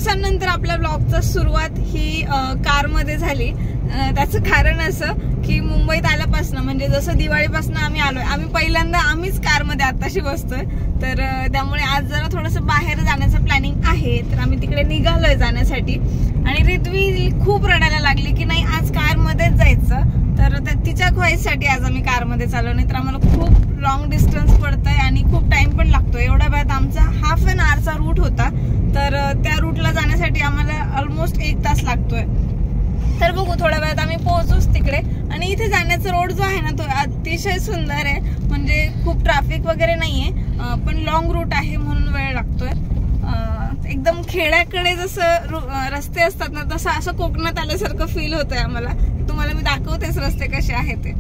दिवसांनंतर आपल्या ब्लॉगची सुरुवात ही कारमध्ये झाली। त्याचं कारण असं की मुंबईत आल्यापासून म्हणजे जसं दिवाळीपासून आम्ही आलोय, आम्ही पहिल्यांदा आम्हीच कारमध्ये आताशी बसतोय, तर त्यामुळे आज जरा थोडंसं बाहेर जाण्याचं प्लॅनिंग आहे, तर आम्ही तिकडे निघालोय जाण्यासाठी। आणि रिद्वी खूप रडायला लागली की नाही आज कारमध्येच जायचं, तर तिच्या ख्वाईसाठी आज आम्ही कारमध्ये चाललो, नाही तर आम्हाला खूप लॉंग डिस्टन्स पडतंय आणि खूप टाइम पण लागतो। एवढ्या वेळात आमचा हाफ एन आवरचा रूट होता, तर त्या रूटला जाण्यासाठी आम्हाला ऑलमोस्ट 1 तास लागतोय। तर बघू थोड्या वेळात आम्ही पोहोचूच तिकडे। आणि इथे जाण्याचा रोड जो आहे ना तो अतिशय सुंदर आहे, म्हणजे खूप ट्रॅफिक वगैरे नाहीये, पण लॉंग रूट आहे म्हणून वेळ लागतोय। एकदम खेड्याकडे जसं रस्ते असतात ना तसं असं कोकणात आल्यासारखं फील होतंय आम्हाला। तुम्हाला मी दाखवतेच रस्ते कसे आहेत ते।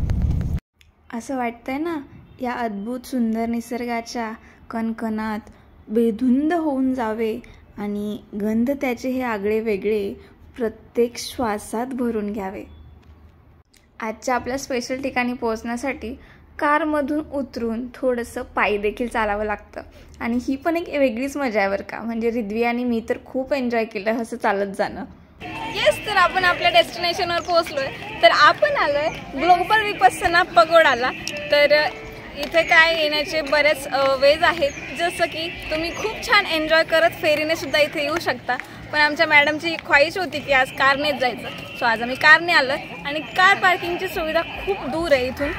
असं वाटतंय ना या अद्भुत सुंदर निसर्गाच्या कणकणात बेधुंद होऊन जावे आणि गंध त्याचे हे आगळे वेगळे प्रत्येक श्वासात भरून घ्यावे। आजच्या आपल्या स्पेशल ठिकाणी पोहोचण्यासाठी कारमधून उतरून थोडंसं पायी देखील चालावं लागतं, आणि ही पण एक वेगळीच मजा आहे बरं का। म्हणजे रिद्वी आणि मी तर खूप एन्जॉय केलं असं चालत जाणं। येस, तर आपण आपल्या डेस्टिनेशनवर पोहोचलोय। तर आपण आलोय ग्लोबल विपस्सना पगोडाला। तर इथे काय येण्याचे बरेच वेज आहेत, जसं की तुम्ही खूप छान एन्जॉय करत फेरीने सुद्धा इथे येऊ शकता, पण आमच्या मॅडमची ख्वाहिश होती की आज कारनेच जायचं, सो आज आम्ही कारने आलो। आणि कार पार्किंगची सुविधा खूप दूर आहे इथून,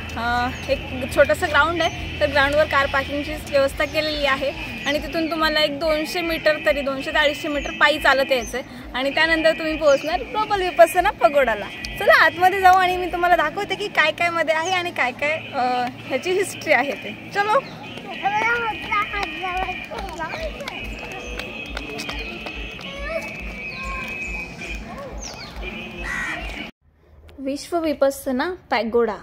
एक छोटंसं ग्राउंड आहे, तर ग्राउंडवर कार पार्किंगची व्यवस्था केलेली आहे। आणि तिथून तुम्हाला एक 200 मीटर तरी 200 ते 250 मीटर पायी चालत यायचं आहे, आणि त्यानंतर तुम्ही पोहोचणार ग्लोबल विपस्सना पगोडाला। चला आतमध्ये जाऊ आणि मी तुम्हाला दाखवते की काय काय मध्ये आहे आणि काय काय ह्याची हिस्ट्री आहे ते। चलो। विश्व विपस्सना पॅगोडा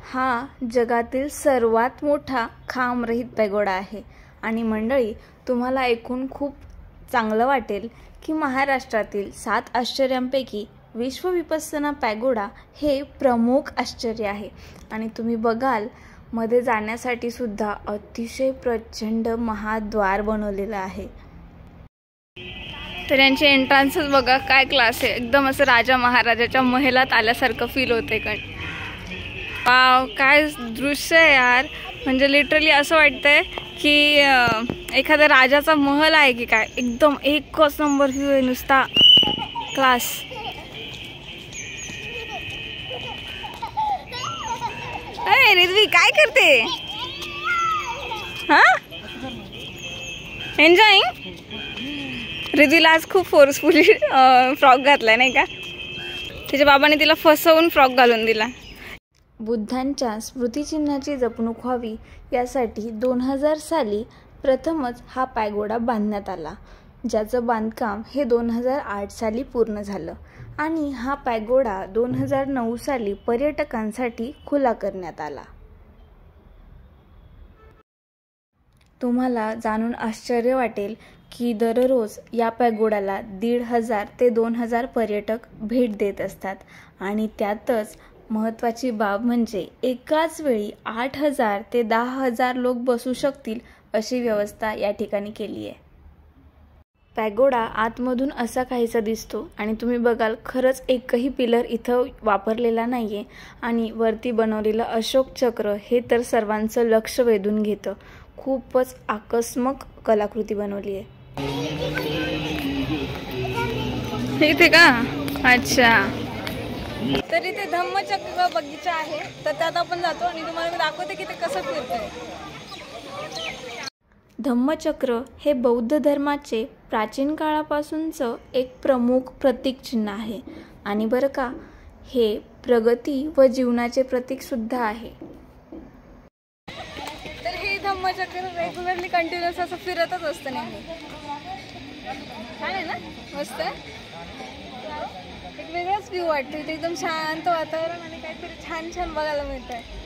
हा जगातील सर्वात मोठा खांबरहित पॅगोडा आहे। आणि मंडळी, तुम्हाला ऐकून खूप चांगलं वाटेल की महाराष्ट्रातील 7 आश्चर्यांपैकी विश्व विपस्सना पॅगोडा हे प्रमुख आश्चर्य आहे। आणि तुम्ही बघाल मध्ये जाण्यासाठी सुद्धा अतिशय प्रचंड महाद्वार बनवलेलं आहे। तर यांची एंट्रन्सच बघा काय क्लास आहे, एकदम असं राजा महाराजाच्या महलात आल्यासारखं फील होते। वाव, काय दृश्य आहे यार, म्हणजे लिटरली असं वाटतंय की एखाद्या राजाचा महल आहे की काय, एकदम एकच नंबर व्ह्यू आहे नुसता क्लास। अरे रिद्वी काय करते? हा, एन्जॉयिंग? रिद्वीला आज खूप फोर्सफुली फ्रॉक घातलाय नाही का, तिच्या बाबाने तिला फसवून फ्रॉक घालून दिला। बुद्धांच्या स्मृतिचिन्हाची जपणूक व्हावी यासाठी 2000 साली प्रथमच हा पॅगोडा बांधण्यात आला, ज्याचं बांधकाम हे 2008 साली पूर्ण झालं। आणि हा पॅगोडा 2009 साली पर्यटकांसाठी खुला करण्यात आला। तुम्हाला जाणून आश्चर्य वाटेल की दररोज या पॅगोडाला 1500 ते 2000 पर्यटक भेट देत असतात, आणि त्यातच महत्त्वाची बाब म्हणजे एकाच वेळी 8000 ते 10000 लोक बसू शकतील अशी व्यवस्था या ठिकाणी केली आहे। पॅगोडा आतमधून असा काहीसा दिसतो, आणि तुम्ही बघाल खरंच एकही पिलर इथं वापरलेला नाहीये, आणि वरती बनवलेलं अशोक चक्र हे तर सर्वांचं लक्ष वेधून घेतं। खूपच आकस्मिक कलाकृती बनवली आहे इथे का। अच्छा, तर इथे धम्मचक्र बगीचा आहे, तर त्यात आपण जातो आणि तुम्हाला मी दाखवते की ते कसं फिरतंय। धम्मचक्र हे बौद्ध धर्माचे प्राचीन काळापासूनचं एक प्रमुख प्रतीक चिन्ह आहे, आणि बरं का हे प्रगती व जीवनाचे प्रतीक सुद्धा आहे। तर हे धम्मचक्र रेग्युलरली कंटिन्युअस असं फिरतच असतं नेहमी। छान आहे ना, मस्त आहे, एक वेगळाच व्ह्यू वाटतो इथे, एकदम शांत वातावरण आणि काहीतरी छान छान बघायला मिळत आहे।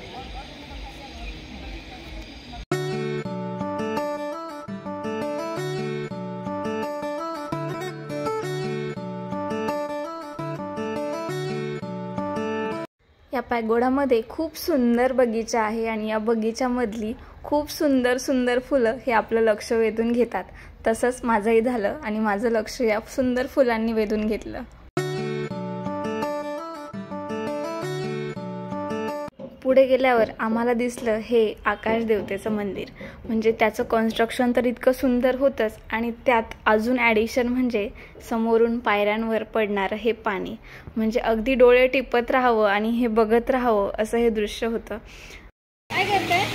या पॅगोडामध्ये खूप सुंदर बगीचा आहे, आणि या बगीच्यामधली खूप सुंदर सुंदर फुलं हे आपलं लक्ष वेधून घेतात। तसंच माझंही झालं आणि माझं लक्ष या सुंदर फुलांनी वेधून घेतलं. पुढे गेल्यावर आम्हाला दिसलं हे आकाश देवतेचं मंदिर. म्हणजे त्याचं कन्स्ट्रक्शन तर इतकं सुंदर होतंच आणि त्यात अजून ॲडिशन म्हणजे समोरून पायऱ्यांवर पडणारं हे पाणी. म्हणजे अगदी डोळे टिपत राहावं आणि हे बघत राहावं असं हे दृश्य होतं. काय करताय?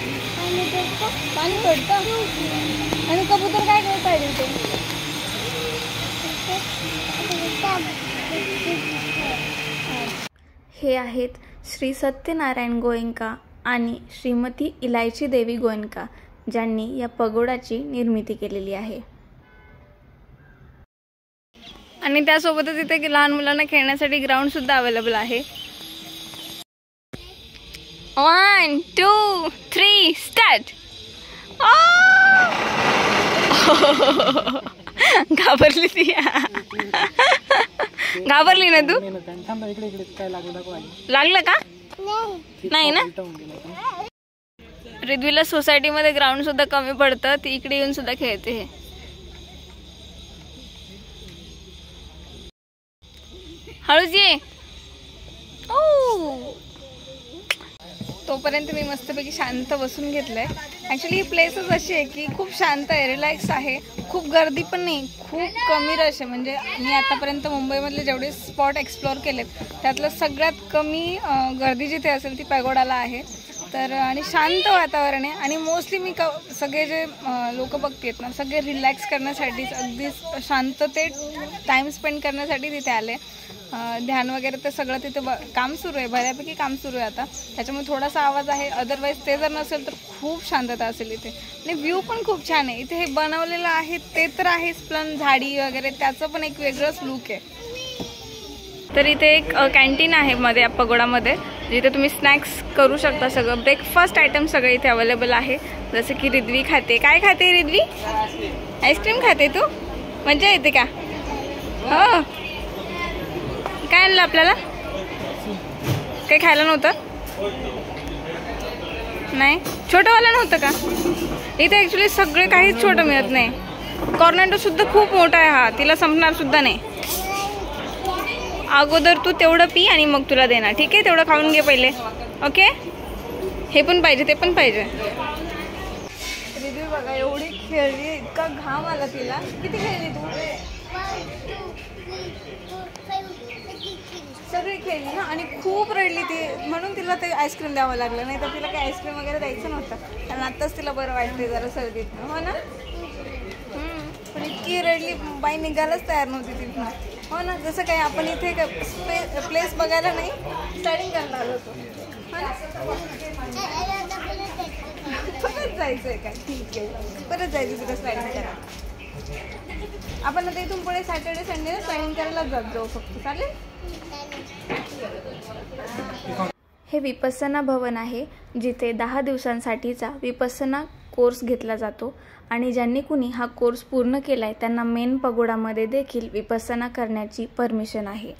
पाणी पडतं आणि कबूतर काय करताय तिथे? हे आहेत श्री सत्यनारायण गोयंका आणि श्रीमती इलायची देवी गोयंका, ज्यांनी या पगोडाची निर्मिती केलेली आहे. आणि त्यासोबतच इथे लहान मुलांना खेळण्यासाठी ग्राउंड सुद्धा अवेलेबल आहे. 1 2 3 स्टार्ट. घाबरली ती. घाबरली ना तू? लागलं का? नाही ना. रिद्वीला सोसायटीमध्ये ग्राउंड सुद्धा कमी पडतं, ती इकडे येऊन सुद्धा खेळते. हे हळूच ये. तोपर्यंत मी मस्तपैकी शांत बसून घेतलंय. ॲक्च्युली ही प्लेसच अशी आहे की खूप शांत आहे, रिलॅक्स आहे, खूप गर्दी पण नाही, खूप कमी रश आहे. म्हणजे मी आतापर्यंत मुंबईमधले जेवढे स्पॉट एक्सप्लोअर केलेत त्यातलं सगळ्यात कमी गर्दी जिथे असेल ती पॅगोडाला आहे. तर आणि शांत वातावरण आहे आणि मोस्टली मी सगळे जे लोक बघतेत ना, सगळे रिलॅक्स करण्यासाठीच, अगदी शांततेत टाईम स्पेंड करण्यासाठी तिथे आले. ध्यान वगैरे तर सगळं तिथे काम सुरू आहे, बऱ्यापैकी काम सुरू आहे आता, त्याच्यामुळे थोडासा आवाज आहे. अदरवाईज ते जर नसेल तर खूप शांतता असेल इथे. आणि व्ह्यू पण खूप छान आहे. इथे हे बनवलेलं आहे ते तर आहेच, पण झाडी वगैरे त्याचं पण एक वेगळंच लुक आहे. तर इथे एक कॅन्टीन आहे मध्ये या पगोडामध्ये, जिथे तुम्ही स्नॅक्स करू शकता. सगळं ब्रेकफास्ट आयटम सगळं इथे अवेलेबल आहे. जसं की रिद्वी खाते. काय खाते रिद्वी? आईस्क्रीम खाते तू? मजा येते का? हो. काय आणलं आपल्याला? काही खायला नव्हतं? नाही, छोटंवालं नव्हतं का? इथे ॲक्च्युली सगळे काहीच छोटं मिळत नाही. कॉर्नेटो सुद्धा खूप मोठा आहे हा, तिला संपणार सुद्धा नाही. अगोदर तू तेवढं पी आणि मग तुला देणार, ठीक आहे? तेवढं खाऊन घे पहिले, ओके? हे पण पाहिजे, ते पण पाहिजे. रिद्वी बघा एवढी खेळली, इतका घाम आला तिला. किती खेळली तू? सगळी खेळली ना, आणि खूप रडली ती, म्हणून तिला ते आईस्क्रीम द्यावं लागलं. नाही तर तिला काही आईस्क्रीम वगैरे द्यायचं नव्हतं, कारण आत्ताच तिला बरं वाटते जरा सर्दीत. हो ना? पण इतकी रडली, बाई निघायलाच तयार नव्हती तिथनं. हो ना? जसं काही आपण इथे प्लेस बघायला नाही, स्टार्टिंग करायला आलो होतो. परत जायचंय का? ठीक आहे, परत जायचं तुला स्लायडिंग करायला. आपण आता इथून पुढे सॅटर्डे संडेला स्लायडिंग करायला जाऊ फक्त, चालेल? हे विपස්සना भवन आहे, जिथे 10 दिवसांसाठीचा विपස්සना कोर्स घेतला जातो. आणि ज्यांनी कुणी हा कोर्स पूर्ण केलाय त्यांना मेन पगोडामध्ये देखील विपස්සना करण्याची परमिशन आहे.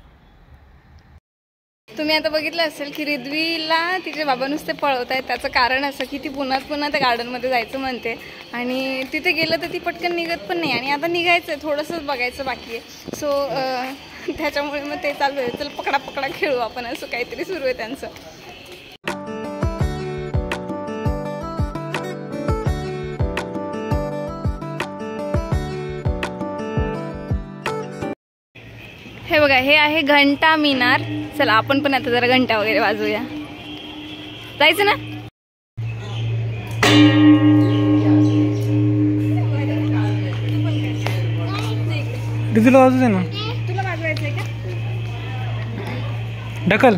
तुम्ही आता बघितलं असेल की रिद्वीला तिचे बाबा नुसते पळवत आहेत. त्याचं कारण असं की ती पुन्हा त्या गार्डनमध्ये जायचं म्हणते, आणि तिथे गेलं तर ती पटकन निघत पण नाही. आणि आता निघायचं आहे, थोडंसंच बघायचं बाकी आहे. सो त्याच्यामुळे मग ते चालू आहे, चल पकडा पकडा खेळू आपण, असं काहीतरी सुरू आहे त्यांचं. हे बघा, हे आहे घंटा मिनार. चला आपण पण आता जरा घंटा वगैरे वाजवूया. जायचं ना? तुला वाजवू दे ना. तुला वाजवायचंय का? ढकल.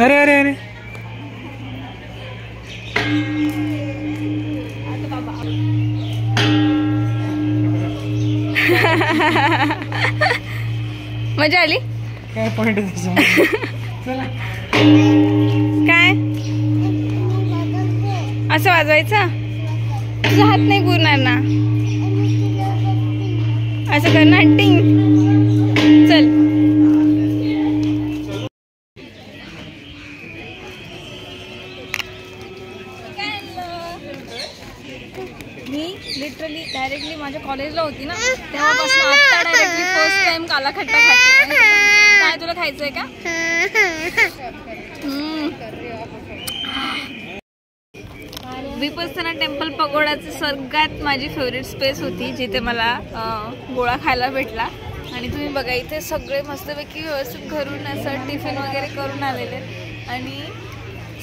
अरे अरे अरे. मजा आली? काय पॉइंट काय असं वाजवायचं? तुझा हात नाही पुरणार ना, असं कर ना. टिंग. चल. होती ना तेव्हापासून आता डायरेक्टली फर्स्ट टाइम काला खट्टा खाते. काय तुला खायचंय का? विपස්සना टेम्पल पगोडाची सगळ्यात माझी फेवरेट स्पेस होती, जिथे मला गोळा खायला भेटला. आणि तुम्ही बघा इथे सगळे मस्तपैकी व्यवस्थित घरून असं टिफिन वगैरे करून आलेले आणि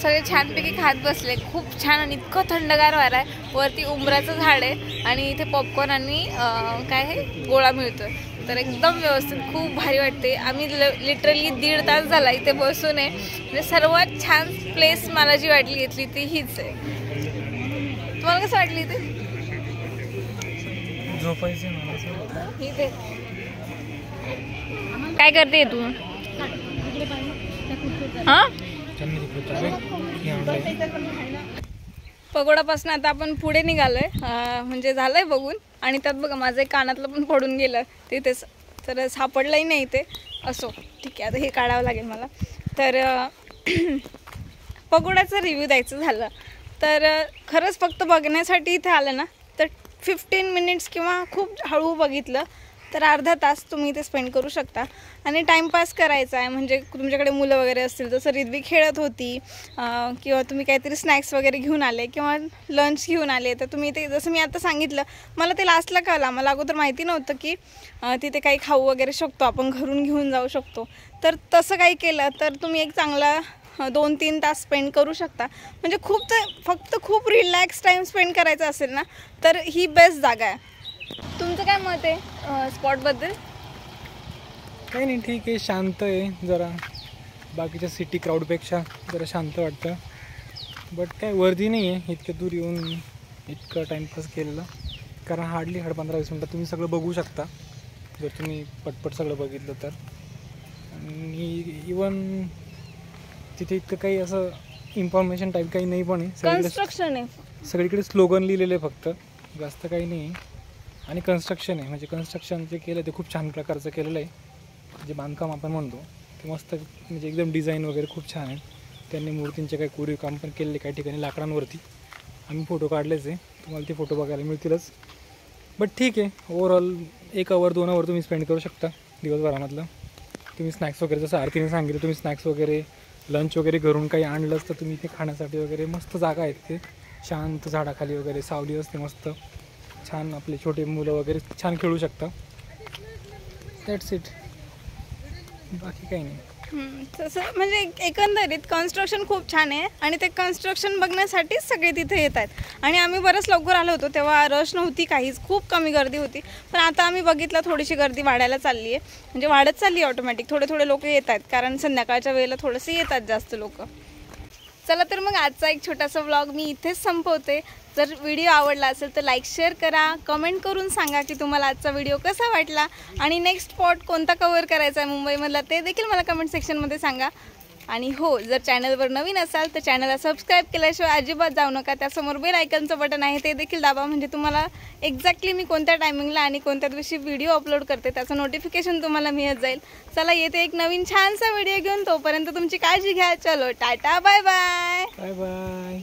सगळे छानपैकी खात बसले. खूप छान आणि इतकं थंडगार वारा आहे. वरती उंबराचं झाड आहे आणि इथे पॉपकॉर्न आणि काय आहे गोळा मिळतोय. तर एकदम व्यवस्थित खूप भारी वाटते. आम्ही लिटरली 1.5 तास झाला इथे बसून आहे. म्हणजे सर्वात छान प्लेस मला जी वाटली इथली ती हीच आहे. तुम्हाला कसं वाटली इथे? इथे काय करते तू? हा पगोडापासून आता आपण पुढे निघालोय. म्हणजे झालंय बघून. आणि त्यात बघा माझं एक कानातलं पण पडून गेलं तिथेच, तर सापडलंही नाही ते. असो ठीक आहे, आता हे काढावं लागेल मला. तर पगोडाचा रिव्ह्यू द्यायचं झालं तर खरंच फक्त बघण्यासाठी इथे आलं ना तर 15 मिनिट्स किंवा खूप हळू बघितलं तर अर्धा तास तुम्ही इथे स्पेंड करू शकता. आणि टाईमपास करायचा आहे म्हणजे तुमच्याकडे मुलं वगैरे असतील, जसं रिद्वी खेळत होती किंवा तुम्ही काहीतरी स्नॅक्स वगैरे घेऊन आले किंवा लंच घेऊन आले, तर तुम्ही ते जसं मी आता सांगितलं मला ते लास्टला कळलं. मला अगोदर माहिती नव्हतं की तिथे काही खाऊ वगैरे शकतो आपण, घरून घेऊन जाऊ शकतो. तर तसं काही केलं तर तुम्ही एक चांगला 2-3 तास स्पेंड करू शकता. म्हणजे फक्त खूप रिलॅक्स टाईम स्पेंड करायचा असेल ना तर ही बेस्ट जागा आहे. तुमचं काय मत आहे स्पॉटबद्दल? काही नाही, ठीक आहे, शांत आहे जरा. बाकीच्या सिटी क्राऊडपेक्षा जरा शांत वाटतं. बट काय वर्दी नाही आहे इतक्या दूर येऊन इतकं टाईमपास केलेलं. कारण हार्डली 15-20 मिनटात तुम्ही सगळं बघू शकता जर तुम्ही पटपट सगळं बघितलं तर. आणि इवन तिथे इतकं काही असं इन्फॉर्मेशन टाईप काही नाही पण आहे. कन्स्ट्रक्शन आहे सगळीकडे स्लोगन लिहिलेलं आहे फक्त, जास्त काही नाही आहे. आणि कन्स्ट्रक्शन आहे म्हणजे कन्स्ट्रक्शन जे केलं ते खूप छान प्रकारचं केलेलं आहे. जे बांधकाम आपण म्हणतो ते मस्त म्हणजे एकदम डिझाईन वगैरे खूप छान आहे. त्यांनी मूर्तींचे काही कोरीव काम पण केलेले काही ठिकाणी लाकडांवरती. आम्ही फोटो काढलेच आहे, तुम्हाला ते फोटो बघायला मिळतीलच. बट ठीक आहे, ओव्हरऑल 1 आवर 2 आवर तुम्ही स्पेंड करू शकता दिवसभरामधलं. तुम्ही स्नॅक्स वगैरे जसं आरतीने सांगितलं तुम्ही स्नॅक्स वगैरे लंच वगैरे घरून काही आणलंच तर तुम्ही इथे खाण्यासाठी वगैरे मस्त जागा आहेत. ते शांत झाडाखाली वगैरे सावली असते मस्त छान. आपले छोटे मुलं वगैरे छान खेळू शकता. दॅट्स इट, बाकी काही नाही. तसं म्हणजे एकंदरीत कन्स्ट्रक्शन खूप छान आहे आणि ते कन्स्ट्रक्शन बघण्यासाठीच सगळे तिथे येत आहेत. आणि आम्ही बरंच लवकर आलो होतो तेव्हा रश नव्हती काहीच, खूप कमी गर्दी होती. पण आता आम्ही बघितलं थोडीशी गर्दी वाढायला चालली आहे, म्हणजे वाढत चालली आहे ऑटोमॅटिक. थोडे लोक येत आहेत कारण संध्याकाळच्या वेळेला थोडेसे येतात जास्त लोक. चला तर मग आजचा एक छोटासा व्लॉग मी इथेच संपवते. जर व्हिडिओ आवडला असेल तर लाईक शेअर करा, कमेंट करून सांगा की तुम्हाला आजचा व्हिडिओ कसा वाटला आणि नेक्स्ट स्पॉट कोणता कव्हर करायचा आहे मुंबईमधला ते देखील मला कमेंट सेक्शनमध्ये सांगा. आणि हो, जर चॅनलवर नवीन असाल तर चॅनलला सबस्क्राईब केल्याशिवाय अजिबात जाऊ नका. त्यासमोर बेल आयकॉनचं बटन आहे ते देखील दाबा, म्हणजे तुम्हाला एक्झॅक्टली मी कोणत्या टायमिंगला आणि कोणत्या दिवशी व्हिडिओ अपलोड करते त्याचं नोटिफिकेशन तुम्हाला मिळत जाईल. चला येते एक नवीन छानसा व्हिडिओ घेऊन, तोपर्यंत तुमची काळजी घ्या. चलो टाटा, बाय बाय. Bye bye.